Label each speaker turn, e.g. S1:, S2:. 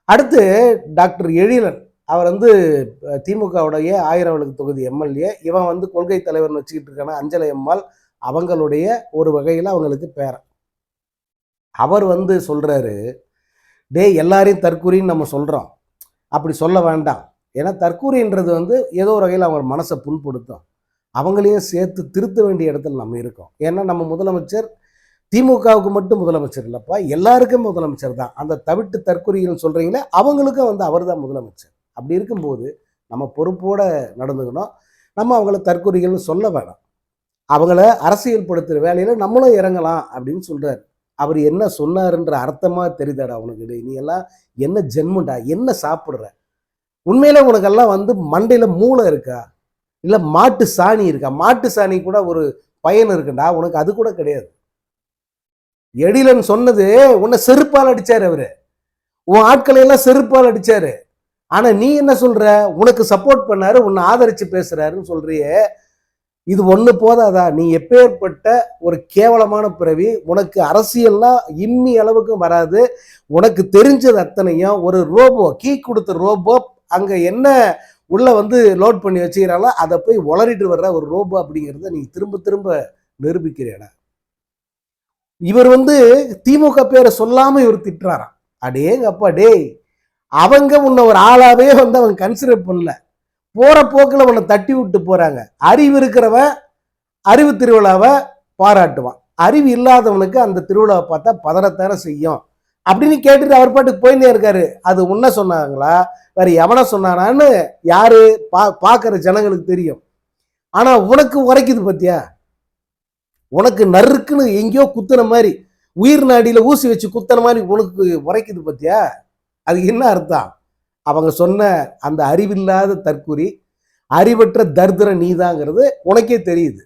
S1: அடுத்து டாக்டர் எழிலன் அவர் வந்து திமுகவுடைய ஆயிரம் விளக்கு தொகுதி எம்எல்ஏ. இவன் வந்து கொள்கை தலைவர்னு வச்சுக்கிட்டு இருக்கான அஞ்சலை அம்மாள் அவங்களுடைய ஒரு வகையில் அவங்களுக்கு பேரன். அவர் வந்து சொல்றாரு, டேய் எல்லாரையும் தற்கூரின்னு நம்ம சொல்றோம், அப்படி சொல்ல வேண்டாம். ஏன்னா தற்கூரின்றது வந்து ஏதோ ஒரு வகையில் அவங்க மனசை புண்படுத்தும். அவங்களையும் சேர்த்து திருத்த வேண்டிய இடத்துல நம்ம இருக்கோம். ஏன்னா நம்ம முதலமைச்சர் திமுகவுக்கு மட்டும் முதலமைச்சர் இல்லைப்பா, எல்லாருக்கும் முதலமைச்சர் தான். அந்த தவிட்டு தற்கொலைன்னு சொல்கிறீங்களே அவங்களுக்கும் வந்து அவர் தான் முதலமைச்சர். அப்படி இருக்கும்போது நம்ம பொறுப்போடு நடந்துக்கணும். நம்ம அவங்கள தற்கொலைகள்னு சொல்ல வேணாம். அவங்கள அரசியல்படுத்துகிற வேலையில் நம்மளும் இறங்கலாம் அப்படின்னு சொல்கிறார். அவர் என்ன சொன்னாருன்ற அர்த்தமாக தெரியுதாடா உனக்கு? நீ எல்லாம் என்ன ஜென்மண்டா, என்ன சாப்பிட்ற? உண்மையில உனக்கெல்லாம் வந்து மண்டையில் மூளை இருக்கா, இல்லை மாட்டு சாணி இருக்கா? மாட்டு சாணி கூட ஒரு பயன் இருக்குண்டா, உனக்கு அது கூட கிடையாது. எழிலன் சொன்னது உன்னை செருப்பால் அடிச்சாரு. அவரு உன் ஆட்களை எல்லாம் செருப்பால் அடிச்சாரு. ஆனா நீ என்ன சொல்ற? உனக்கு சப்போர்ட் பண்ணாரு, உன்னை ஆதரிச்சு பேசுறாருன்னு சொல்றியே. இது ஒண்ணு போதாதா? நீ எப்பேற்பட்ட ஒரு கேவலமான பிறவி. உனக்கு அரசியல்லாம் இம்மி அளவுக்கும் வராது. உனக்கு தெரிஞ்சது அத்தனையும் ஒரு ரோபோ, கீ கொடுத்த ரோபோ, அங்க என்ன உள்ள வந்து லோட் பண்ணி வச்சுக்கிறாங்களோ அதை போய் உளறிட்டு வர்ற ஒரு ரோபோ அப்படிங்கிறத நீ திரும்ப திரும்ப நிரூபிக்கிறேடா. இவர் வந்து திமுக பேரை சொல்லாம இவர் திட்டுறாராம். அடேங்கப்பா டேய், அவங்க உன்னை ஒரு ஆளாவே வந்து அவங்க கன்சிடர் பண்ணல. போற போக்குல உன்னை தட்டி விட்டு போறாங்க. அறிவு இருக்கிறவன் அறிவு திருவிழாவை பாராட்டுவான், அறிவு இல்லாதவனுக்கு அந்த திருவிழாவை பார்த்தா பதறத்தான செய்யும் அப்படின்னு கேட்டுட்டு அவர் பாட்டுக்கு போயிட்டே இருக்காரு. அது உன்ன சொன்னாங்களா வேற எவனை சொன்னானான்னு யாரு பார்க்குற ஜனங்களுக்கு தெரியும். ஆனா உனக்கு உரைக்குது பத்தியா? உனக்கு நறுக்குன்னு எங்கேயோ குத்துன மாதிரி, உயிர் நாடியில ஊசி வச்சு குத்துன மாதிரி உனக்கு உரைக்குது பத்தியா? அதுக்கு என்ன அர்த்தம்? அவங்க சொன்ன அந்த அறிவில்லாத தற்குறி, அறிவற்ற தர்திர நீதாங்கிறது உனக்கே தெரியுது.